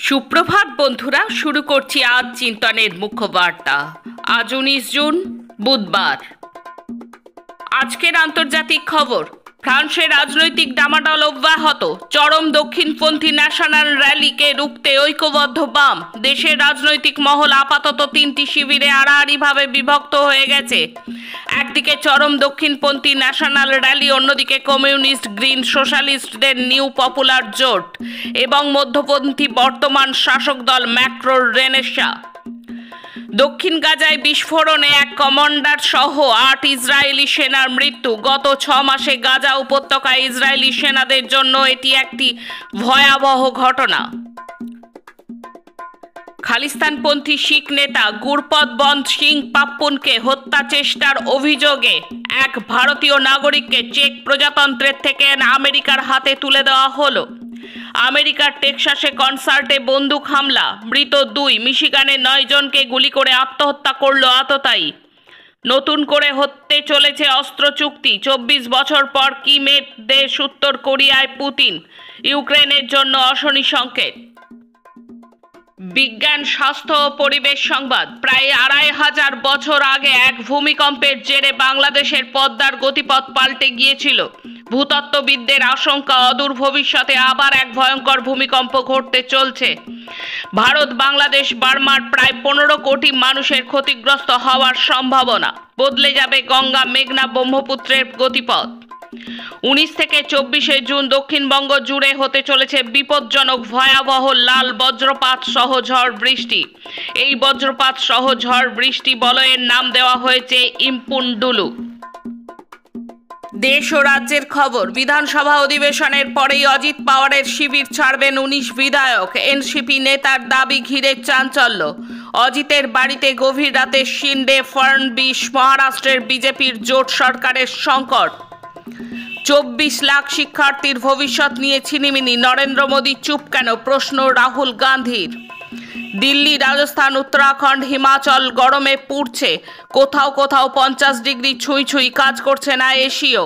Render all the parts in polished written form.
সুপ্রভাত বন্ধুরা, শুরু করছি আজ চিন্তনের মুখ্য বার্তা। আজ 19 জুন বুধবার। আজকের আন্তর্জাতিক খবর। ফ্রান্সে রাজনৈতিক ডামাডোল অব্যাহত। চরম দক্ষিণপন্থী ন্যাশনাল র্যালিকে রুখতে ঐক্যবদ্ধ বাম। দেশের রাজনৈতিক মহল আপাতত তিনটি শিবিরে আড়াআড়িভাবে বিভক্ত হয়ে গেছে। একদিকে চরম দক্ষিণপন্থী ন্যাশনাল র্যালি, অন্যদিকে কমিউনিস্ট, গ্রিন, সোশ্যালিস্টদের নিউ পপুলার জোট এবং মধ্যপন্থী বর্তমান শাসক দল ম্যাক্রোর রেনেসা। দক্ষিণ গাজায় বিস্ফোরণে এক কমান্ডার সহ 8 ইসরায়েলি সেনার মৃত্যু। গত 6 মাসে গাজা উপত্যকায় ইসরায়েলি সেনাদের জন্য এটি একটি ভয়াবহ ঘটনা। খালিস্তানপন্থী শিখ নেতা গুরপদ বন্দ সিং পাপ্পুনকে হত্যা চেষ্টার অভিযোগে এক ভারতীয় নাগরিককে চেক প্রজাতন্ত্রের থেকে আমেরিকার হাতে তুলে দেওয়া হলো। আমেরিকার টেক্সাসে কনসার্টে বন্দুক হামলা, মৃত 2। মিশিগানে 9 জনকে গুলি করে আত্মহত্যা করল আততায়ী। নতুন করে হতে চলেছে অস্ত্র চুক্তি। 24 বছর পর কিমের দেশ উত্তর কোরিয়ায় পুতিন। ইউক্রেনের জন্য অশনি সংকেত। বিজ্ঞান, স্বাস্থ্য ও পরিবেশ সংবাদ। প্রায় 2500 বছর আগে এক ভূমিকম্পের জেরে বাংলাদেশের পদ্মার গতিপথ পাল্টে গিয়েছিল। ভূতত্ত্ববিদদের আশঙ্কা, অদূর ভবিষ্যতে আবার এক ভয়ঙ্কর ভূমিকম্প ঘটতে চলছে। ভারত, বাংলাদেশ, বার্মার প্রায় 15 কোটি মানুষের ক্ষতিগ্রস্ত হওয়ার সম্ভাবনা। বদলে যাবে গঙ্গা, মেঘনা, ব্রহ্মপুত্রের গতিপথ। 19 থেকে 24 জুন দক্ষিণবঙ্গ জুড়ে হতে চলেছে বিপজ্জনক ভয়াবহ লাল বজ্রপাত সহ ঝড় বৃষ্টি। এই বজ্রপাত সহ ঝড় বৃষ্টি বলয়ের নাম দেওয়া হয়েছে ইম্পুন্ডুলু। দেশ ও রাজ্যের খবর। বিধানসভা অধিবেশনের পরেই অজিত পাওয়ারের শিবির ছাড়বেন 19 বিধায়ক। এনসিপি নেতার দাবি ঘিরে চাঞ্চল্য। অজিতের বাড়িতে গভীর রাতে শিন্ডে, ফাড়নবিস। মহারাষ্ট্রের বিজেপির জোট সরকারের সংকট। 24 লাখ শিক্ষার্থীর ভবিষ্যৎ নিয়ে ছিনিমিনি। নরেন্দ্র মোদী চুপ কেন, প্রশ্ন রাহুল গান্ধীর। দিল্লি, রাজস্থান, উত্তরাখণ্ড, হিমাচল গরমে পুড়ছে। কোথাও কোথাও 50 ডিগ্রি ছুঁই কাজ করছে না এসিও।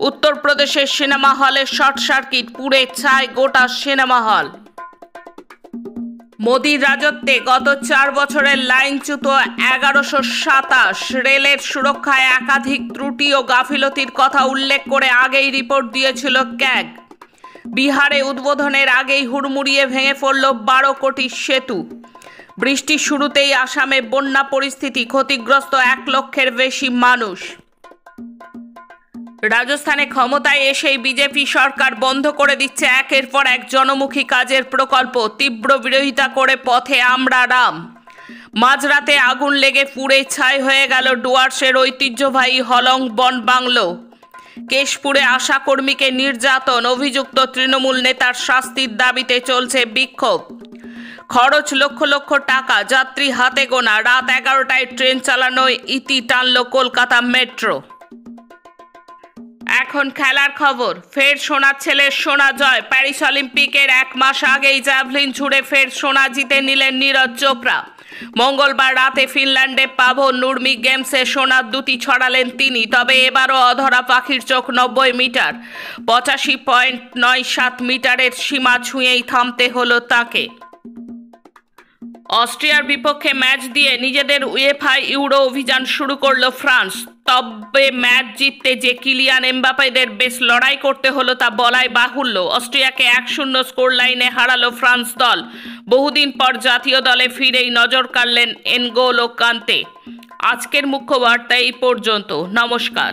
উত্তরপ্রদেশের সিনেমা হলে শর্ট সার্কিট, পুড়ে ছাই গোটা সিনেমা হল। মোদির রাজত্বে গত 4 বছরের লাইনচ্যুত 1127। রেলের সুরক্ষায় একাধিক ত্রুটি ও গাফিলতির কথা উল্লেখ করে আগেই রিপোর্ট দিয়েছিল ক্যাগ। বিহারে উদ্বোধনের আগেই হুড়মুড়িয়ে ভেঙে পড়ল 12 কোটি সেতু। বৃষ্টির শুরুতেই আসামে বন্যা পরিস্থিতি, ক্ষতিগ্রস্ত 1 লক্ষের বেশি মানুষ। রাজস্থানে ক্ষমতায় এসেই বিজেপি সরকার বন্ধ করে দিচ্ছে একের পর এক জনমুখী কাজের প্রকল্প। তীব্র বিরোধিতা করে পথে আমরা রাম। মাঝরাতে আগুন লেগে পুড়ে ছাই হয়ে গেল ডুয়ার্সের ঐতিহ্যবাহী হলং বন বাংলো। কেশপুরে আশাকর্মীকে নির্যাতন, অভিযুক্ত তৃণমূল নেতার শাস্তির দাবিতে চলছে বিক্ষোভ। খরচ লক্ষ লক্ষ টাকা, যাত্রী হাতে গোনা। রাত 11টায় ট্রেন চালানোয় ইতি টানল কলকাতা মেট্রো। এখন খেলার খবর। ফের সোনার ছেলের সোনা জয়। প্যারিস অলিম্পিকের 1 মাস আগেই জ্যাভলিন ছুড়ে ফের সোনা জিতে নিলেন নীরজ চোপড়া। মঙ্গলবার রাতে ফিনল্যান্ডে পাভো নুরমি গেমসে সোনার দুটি ছড়ালেন তিনি। তবে এবারও অধরা পাখির চোখ 90 মিটার 85.97 মিটারের সীমা ছুঁয়েই থামতে হলো তাকে। অস্ট্রিয়ার বিপক্ষে ম্যাচ দিয়ে নিজেদের উয়েফা ইউরো অভিযান শুরু করল ফ্রান্স। তবে ম্যাচ জিততে যে কিলিয়ান এমবাপ্পেদের বেশ লড়াই করতে হলো তা বলাই বাহুল্য। অস্ট্রিয়াকে 1-0 স্কোর লাইনে হারালো ফ্রান্স দল। বহুদিন পর জাতীয় দলে ফিরেই নজর কাড়লেন এনগোলো কান্তে। আজকের মুখ্য বার্তা এই পর্যন্ত। নমস্কার।